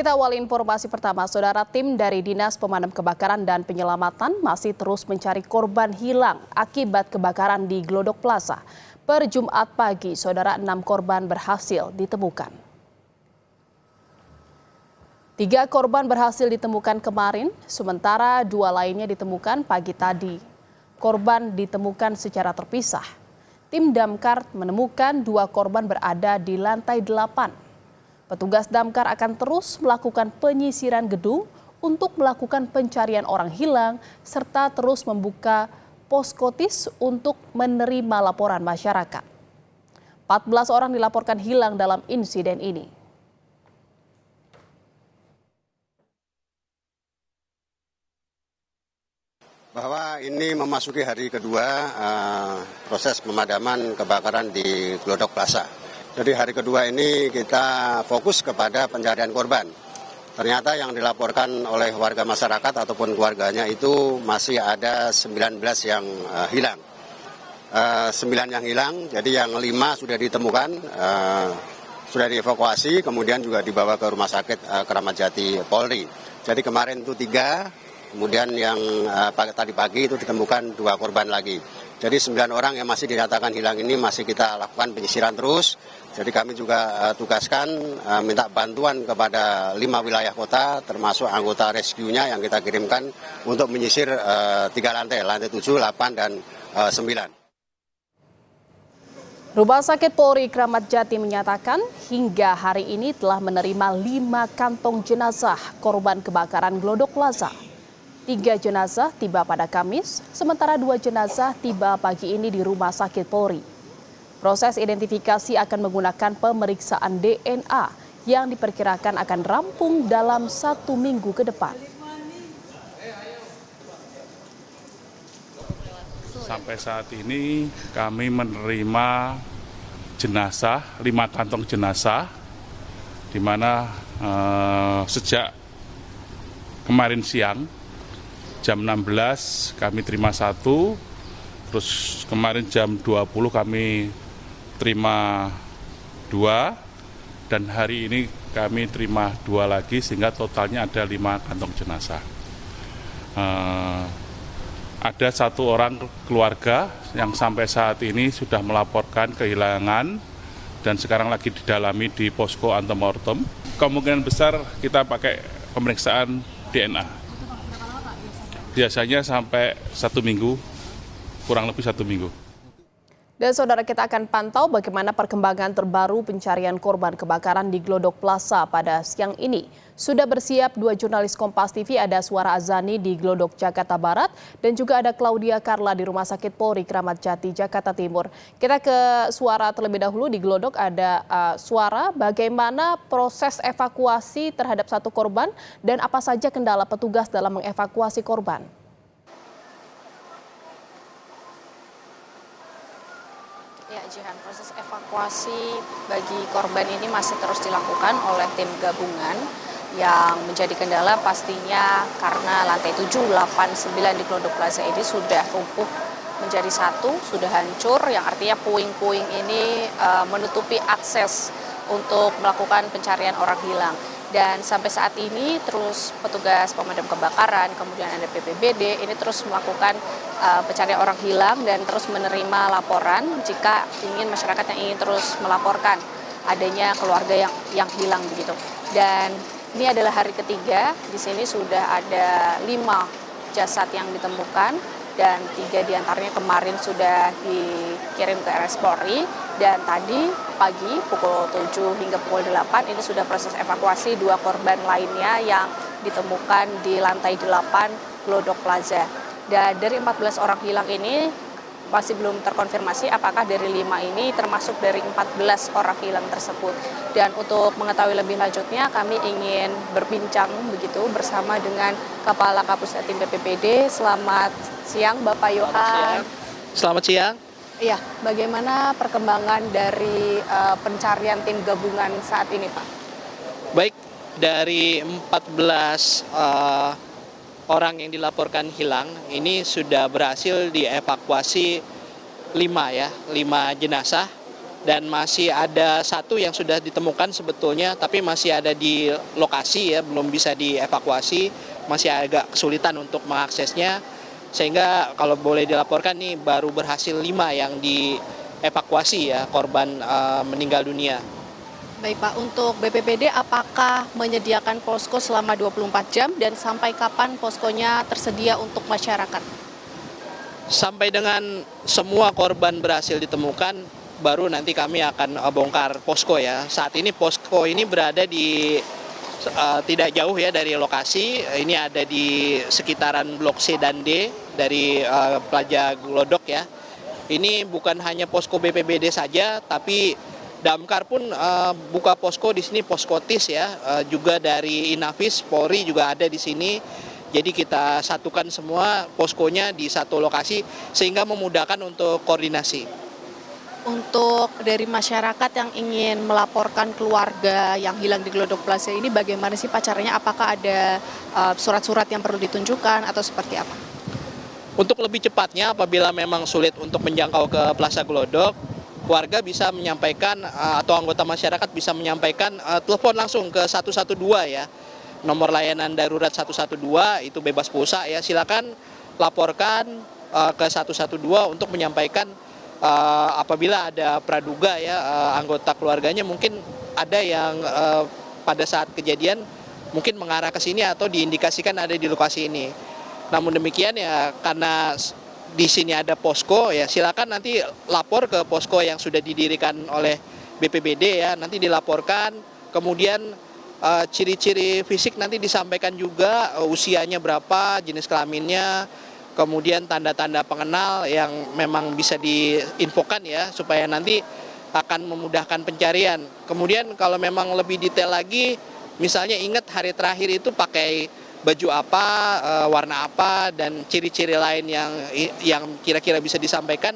Kita awali informasi pertama, saudara. Tim dari Dinas Pemadam Kebakaran dan Penyelamatan masih terus mencari korban hilang akibat kebakaran di Glodok Plaza. Per Jumat pagi, saudara, 6 korban berhasil ditemukan. 3 korban berhasil ditemukan kemarin, sementara 2 lainnya ditemukan pagi tadi. Korban ditemukan secara terpisah. Tim damkar menemukan 2 korban berada di lantai 8. Petugas damkar akan terus melakukan penyisiran gedung untuk melakukan pencarian orang hilang serta terus membuka poskotis untuk menerima laporan masyarakat. 14 orang dilaporkan hilang dalam insiden ini. Bahwa ini memasuki hari kedua proses pemadaman kebakaran di Glodok Plaza. Jadi hari kedua ini kita fokus kepada pencarian korban. Ternyata yang dilaporkan oleh warga masyarakat ataupun keluarganya itu masih ada 19 yang hilang. 9 yang hilang, jadi yang 5 sudah ditemukan, sudah dievakuasi, kemudian juga dibawa ke Rumah Sakit Kramat Jati Polri. Jadi kemarin itu 3, kemudian yang tadi pagi itu ditemukan 2 korban lagi. Jadi 9 orang yang masih dinyatakan hilang ini masih kita lakukan penyisiran terus. Jadi kami juga tugaskan minta bantuan kepada 5 wilayah kota termasuk anggota rescue-nya yang kita kirimkan untuk menyisir 3 lantai 7, 8, dan 9. Rumah Sakit Polri Kramat Jati menyatakan hingga hari ini telah menerima 5 kantong jenazah korban kebakaran Glodok Plaza. 3 jenazah tiba pada Kamis, sementara 2 jenazah tiba pagi ini di Rumah Sakit Polri. Proses identifikasi akan menggunakan pemeriksaan DNA yang diperkirakan akan rampung dalam 1 minggu ke depan. Sampai saat ini kami menerima jenazah, 5 kantong jenazah, di mana sejak kemarin siang, jam 16 kami terima 1, terus kemarin jam 20 kami terima 2, dan hari ini kami terima 2 lagi sehingga totalnya ada 5 kantong jenazah. Ada 1 orang keluarga yang sampai saat ini sudah melaporkan kehilangan dan sekarang lagi didalami di posko antemortem. Kemungkinan besar kita pakai pemeriksaan DNA. Biasanya sampai 1 minggu, kurang lebih 1 minggu. Dan saudara, kita akan pantau bagaimana perkembangan terbaru pencarian korban kebakaran di Glodok Plaza pada siang ini. Sudah bersiap 2 jurnalis Kompas TV, ada Suara Azani di Glodok, Jakarta Barat, dan juga ada Claudia Carla di Rumah Sakit Polri Kramat Jati, Jakarta Timur. Kita ke Suara terlebih dahulu. Di Glodok ada Suara, bagaimana proses evakuasi terhadap 1 korban dan apa saja kendala petugas dalam mengevakuasi korban? Ya, Jihan, proses evakuasi bagi korban ini masih terus dilakukan oleh tim gabungan. Yang menjadi kendala pastinya karena lantai 7, 8, 9 di Glodok Plaza ini sudah lumpuh menjadi 1, sudah hancur, yang artinya puing-puing ini menutupi akses untuk melakukan pencarian orang hilang. Dan sampai saat ini terus petugas pemadam kebakaran, kemudian ada BPBD, ini terus melakukan pencarian orang hilang dan terus menerima laporan jika masyarakat yang ingin terus melaporkan adanya keluarga yang hilang begitu. Dan ini adalah hari ketiga, di sini sudah ada 5 jasad yang ditemukan dan 3 diantaranya kemarin sudah dikirim ke RS Polri. Dan tadi pagi pukul 7 hingga pukul 8 ini sudah proses evakuasi 2 korban lainnya yang ditemukan di lantai 8 Glodok Plaza. Dan dari 14 orang hilang ini masih belum terkonfirmasi apakah dari 5 ini termasuk dari 14 orang hilang tersebut. Dan untuk mengetahui lebih lanjutnya kami ingin berbincang begitu bersama dengan Kepala Kapusdatin BPBD. Selamat siang Bapak Yohan. Selamat siang. Iya, bagaimana perkembangan dari pencarian tim gabungan saat ini, Pak? Baik, dari 14 orang yang dilaporkan hilang, ini sudah berhasil dievakuasi 5 jenazah dan masih ada satu yang sudah ditemukan sebetulnya, tapi masih ada di lokasi ya, belum bisa dievakuasi, masih agak kesulitan untuk mengaksesnya, sehingga kalau boleh dilaporkan nih baru berhasil 5 yang dievakuasi ya, korban meninggal dunia. Baik Pak, untuk BPBD apakah menyediakan posko selama 24 jam dan sampai kapan poskonya tersedia untuk masyarakat? Sampai dengan semua korban berhasil ditemukan, baru nanti kami akan bongkar posko ya. Saat ini posko ini berada di tidak jauh ya dari lokasi. Ini ada di sekitaran Blok C dan D dari Plaza Glodok ya. Ini bukan hanya posko BPBD saja, tapi Damkar pun buka posko di sini, poskotis ya, juga dari Inavis, Polri juga ada di sini. Jadi kita satukan semua poskonya di satu lokasi sehingga memudahkan untuk koordinasi. Untuk dari masyarakat yang ingin melaporkan keluarga yang hilang di Glodok Plaza ini bagaimana sih Pak caranya? Apakah ada surat-surat yang perlu ditunjukkan atau seperti apa? Untuk lebih cepatnya apabila memang sulit untuk menjangkau ke Plaza Glodok, warga bisa menyampaikan atau anggota masyarakat bisa menyampaikan telepon langsung ke 112 ya. Nomor layanan darurat 112 itu bebas pulsa ya. Silakan laporkan ke 112 untuk menyampaikan apabila ada praduga ya, anggota keluarganya mungkin ada yang pada saat kejadian mungkin mengarah ke sini atau diindikasikan ada di lokasi ini. Namun demikian ya, karena di sini ada posko ya, silakan nanti lapor ke posko yang sudah didirikan oleh BPBD ya, nanti dilaporkan, kemudian ciri-ciri fisik nanti disampaikan juga, usianya berapa, jenis kelaminnya, kemudian tanda-tanda pengenal yang memang bisa diinfokan ya, supaya nanti akan memudahkan pencarian. Kemudian kalau memang lebih detail lagi, misalnya ingat hari terakhir itu pakai baju apa, warna apa, dan ciri-ciri lain yang kira-kira bisa disampaikan,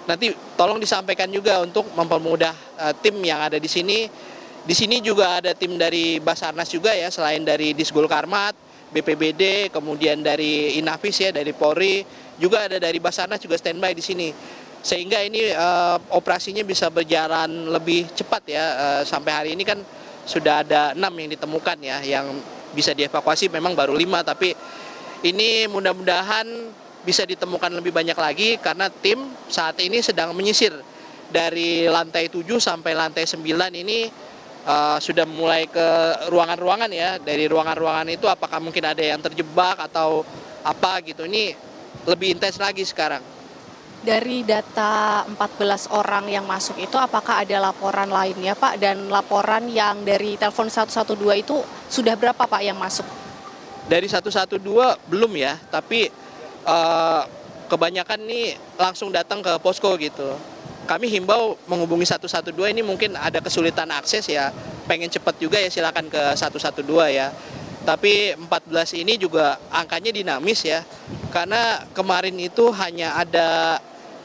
nanti tolong disampaikan juga untuk mempermudah tim yang ada di sini. Di sini juga ada tim dari Basarnas juga ya, selain dari Disgul Karmat, BPBD, kemudian dari Inavis ya, dari Polri, juga ada dari Basarnas juga standby di sini. Sehingga ini operasinya bisa berjalan lebih cepat ya. Sampai hari ini kan sudah ada 6 yang ditemukan ya, yang bisa dievakuasi memang baru 5, tapi ini mudah-mudahan bisa ditemukan lebih banyak lagi karena tim saat ini sedang menyisir dari lantai 7 sampai lantai 9 ini sudah mulai ke ruangan-ruangan ya. Dari ruangan-ruangan itu apakah mungkin ada yang terjebak atau apa gitu, ini lebih intens lagi sekarang. Dari data 14 orang yang masuk itu apakah ada laporan lainnya Pak? Dan laporan yang dari telepon 112 itu sudah berapa Pak yang masuk? Dari 112 belum ya, tapi kebanyakan nih langsung datang ke posko gitu. Kami himbau menghubungi 112, ini mungkin ada kesulitan akses ya, pengen cepat juga ya silakan ke 112 ya. Tapi 14 ini juga angkanya dinamis ya, karena kemarin itu hanya ada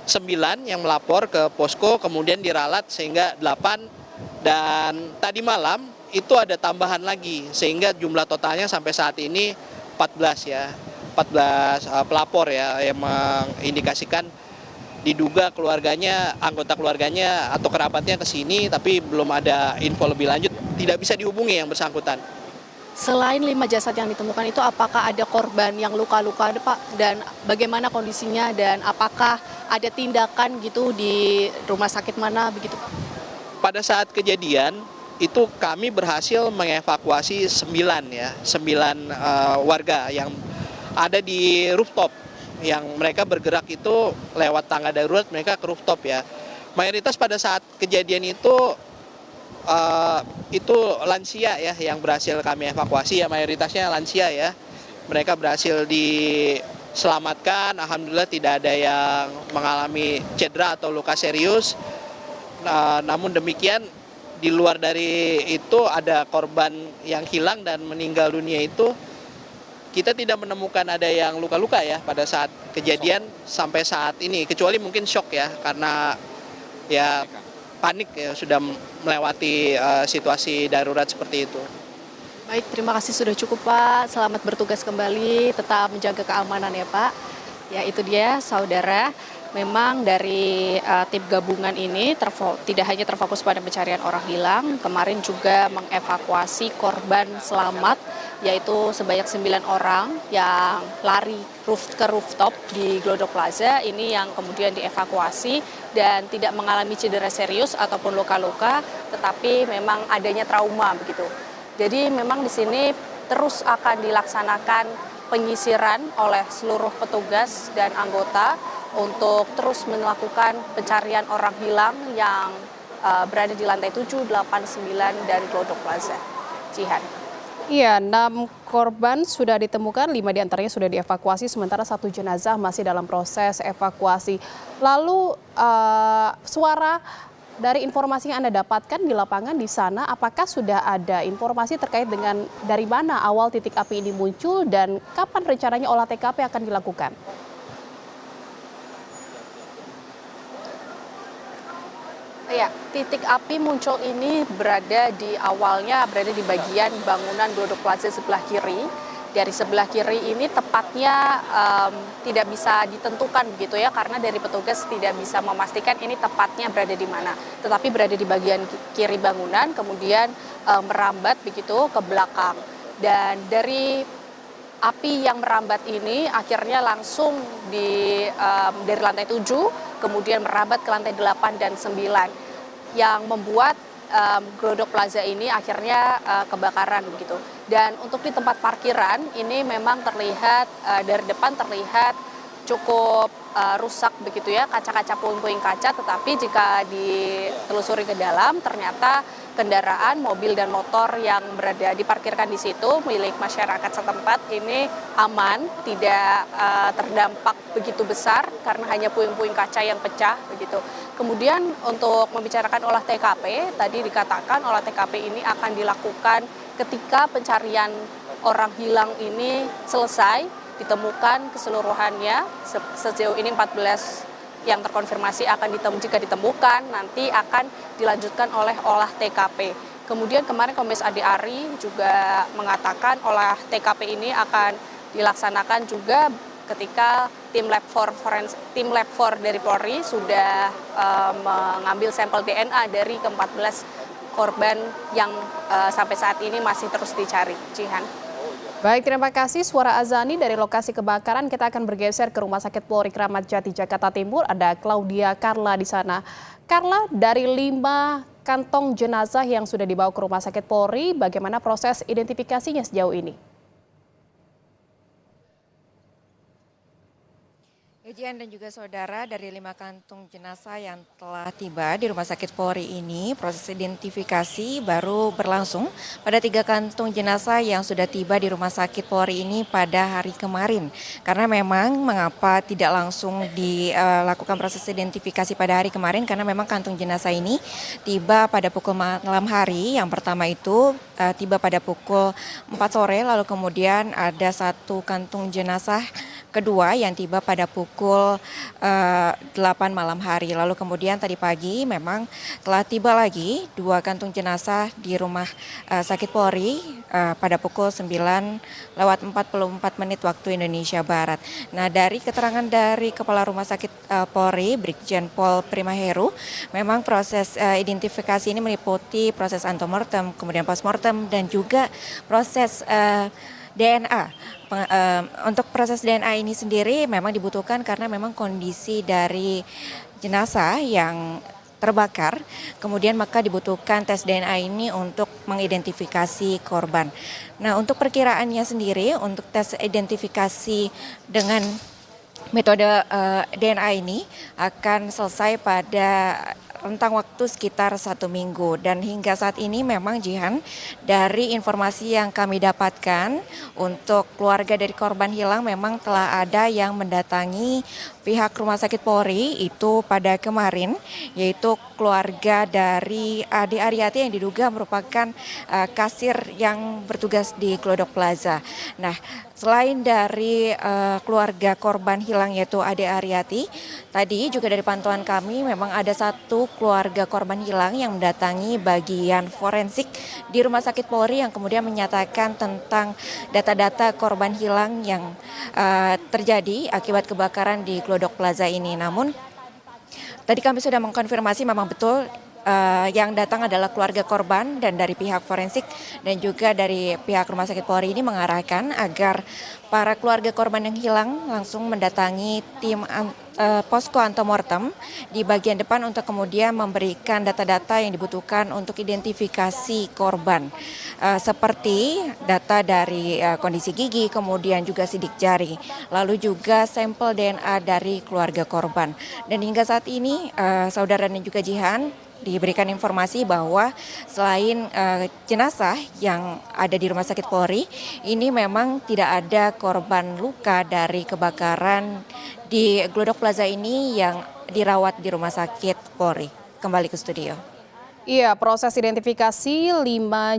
9 yang melapor ke posko, kemudian diralat sehingga 8, dan tadi malam itu ada tambahan lagi sehingga jumlah totalnya sampai saat ini 14 ya, 14 pelapor ya, yang mengindikasikan diduga keluarganya, anggota keluarganya atau kerabatnya ke sini, tapi belum ada info lebih lanjut, tidak bisa dihubungi yang bersangkutan. Selain 5 jasad yang ditemukan itu, apakah ada korban yang luka-luka Pak? Dan bagaimana kondisinya dan apakah ada tindakan gitu di rumah sakit mana begitu Pak? Pada saat kejadian itu kami berhasil mengevakuasi 9 warga yang ada di rooftop. Yang mereka bergerak itu lewat tangga darurat, mereka ke rooftop ya. Mayoritas pada saat kejadian itu lansia ya yang berhasil kami evakuasi ya, mayoritasnya lansia ya. Mereka berhasil diselamatkan, alhamdulillah tidak ada yang mengalami cedera atau luka serius. Namun demikian di luar dari itu ada korban yang hilang dan meninggal dunia itu kita tidak menemukan ada yang luka-luka ya pada saat kejadian sampai saat ini, kecuali mungkin shock ya karena ya panik ya, sudah melewati situasi darurat seperti itu. Baik, terima kasih sudah cukup Pak. Selamat bertugas kembali, tetap menjaga keamanan ya Pak. Ya itu dia saudara, memang dari tim gabungan ini tidak hanya terfokus pada pencarian orang hilang, kemarin juga mengevakuasi korban selamat yaitu sebanyak 9 orang yang lari ke rooftop di Glodok Plaza, ini yang kemudian dievakuasi dan tidak mengalami cedera serius ataupun luka-luka, tetapi memang adanya trauma begitu. Jadi memang di sini terus akan dilaksanakan penyisiran oleh seluruh petugas dan anggota untuk terus melakukan pencarian orang hilang yang berada di lantai 7, 8, 9 dari Glodok Plaza. Jihan. Iya, 6 korban sudah ditemukan, 5 diantaranya sudah dievakuasi, sementara 1 jenazah masih dalam proses evakuasi. Lalu suara dari informasi yang Anda dapatkan di lapangan di sana, apakah sudah ada informasi terkait dengan dari mana awal titik api ini muncul dan kapan rencananya olah TKP akan dilakukan? Ya, titik api muncul ini berada di bagian bangunan Glodok Plaza sebelah kiri. Dari sebelah kiri ini tepatnya tidak bisa ditentukan begitu ya, karena dari petugas tidak bisa memastikan ini tepatnya berada di mana. Tetapi berada di bagian kiri bangunan, kemudian merambat begitu ke belakang. Dan dari api yang merambat ini akhirnya langsung dari lantai 7, kemudian merambat ke lantai 8 dan 9, yang membuat Glodok Plaza ini akhirnya kebakaran begitu. Dan untuk di tempat parkiran ini memang terlihat dari depan terlihat cukup rusak begitu ya, kaca-kaca puing-puing kaca, tetapi jika ditelusuri ke dalam ternyata kendaraan, mobil dan motor yang diparkirkan di situ milik masyarakat setempat ini aman, tidak terdampak begitu besar karena hanya puing-puing kaca yang pecah begitu. Kemudian untuk membicarakan olah TKP, tadi dikatakan olah TKP ini akan dilakukan ketika pencarian orang hilang ini selesai, ditemukan keseluruhannya. Sejauh ini 14 yang terkonfirmasi jika ditemukan nanti akan dilanjutkan oleh olah TKP. Kemudian kemarin Kombes Ade Ari juga mengatakan olah TKP ini akan dilaksanakan juga ketika tim lab 4 dari Polri sudah mengambil sampel DNA dari ke-14 korban yang sampai saat ini masih terus dicari. Jihan. Baik, terima kasih Suara Azani dari lokasi kebakaran. Kita akan bergeser ke Rumah Sakit Polri Kramat Jati, Jakarta Timur. Ada Claudia Carla di sana. Carla, dari 5 kantong jenazah yang sudah dibawa ke Rumah Sakit Polri, bagaimana proses identifikasinya sejauh ini? Jihan dan juga saudara, dari 5 kantung jenazah yang telah tiba di Rumah Sakit Polri ini, proses identifikasi baru berlangsung pada 3 kantung jenazah yang sudah tiba di Rumah Sakit Polri ini pada hari kemarin. Karena memang mengapa tidak langsung dilakukan proses identifikasi pada hari kemarin, karena memang kantung jenazah ini tiba pada pukul malam hari. Yang pertama itu tiba pada pukul 4 sore, lalu kemudian ada 1 kantung jenazah kedua yang tiba pada pukul 8 malam hari. Lalu kemudian tadi pagi memang telah tiba lagi 2 kantung jenazah di Rumah Sakit Polri pada pukul 9:44 waktu Indonesia Barat. Nah, dari keterangan dari Kepala Rumah Sakit Polri, Brigjen Pol Primaheru, memang proses identifikasi ini meliputi proses antemortem, kemudian postmortem dan juga proses DNA. Untuk proses DNA ini sendiri memang dibutuhkan karena memang kondisi dari jenazah yang terbakar, kemudian maka dibutuhkan tes DNA ini untuk mengidentifikasi korban. Nah, untuk perkiraannya sendiri, untuk tes identifikasi dengan metode DNA ini akan selesai pada rentang waktu sekitar 1 minggu. Dan hingga saat ini memang Jihan, dari informasi yang kami dapatkan untuk keluarga dari korban hilang memang telah ada yang mendatangi pihak Rumah Sakit Polri itu pada kemarin, yaitu keluarga dari Ade Aryati yang diduga merupakan kasir yang bertugas di Glodok Plaza. Nah, selain dari keluarga korban hilang yaitu Ade Aryati, tadi juga dari pantauan kami memang ada 1 yaitu keluarga korban hilang yang mendatangi bagian forensik di Rumah Sakit Polri yang kemudian menyatakan tentang data-data korban hilang yang terjadi akibat kebakaran di Glodok Plaza ini. Namun tadi kami sudah mengkonfirmasi memang betul yang datang adalah keluarga korban dan dari pihak forensik dan juga dari pihak Rumah Sakit Polri ini mengarahkan agar para keluarga korban yang hilang langsung mendatangi tim posko antemortem di bagian depan untuk kemudian memberikan data-data yang dibutuhkan untuk identifikasi korban seperti data dari kondisi gigi, kemudian juga sidik jari, lalu juga sampel DNA dari keluarga korban. Dan hingga saat ini saudara dan juga Jihan diberikan informasi bahwa selain jenazah yang ada di Rumah Sakit Polri, ini memang tidak ada korban luka dari kebakaran di Glodok Plaza ini yang dirawat di Rumah Sakit Polri. Kembali ke studio. Iya, proses identifikasi 5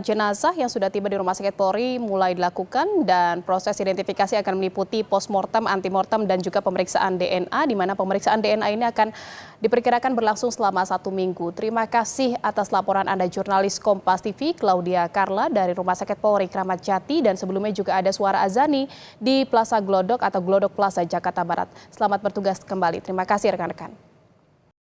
jenazah yang sudah tiba di Rumah Sakit Polri mulai dilakukan dan proses identifikasi akan meliputi postmortem, antemortem dan juga pemeriksaan DNA, di mana pemeriksaan DNA ini akan diperkirakan berlangsung selama 1 minggu. Terima kasih atas laporan Anda jurnalis Kompas TV Claudia Carla dari Rumah Sakit Polri Kramat Jati, dan sebelumnya juga ada Suara Azani di Plaza Glodok atau Glodok Plaza Jakarta Barat. Selamat bertugas kembali. Terima kasih rekan-rekan.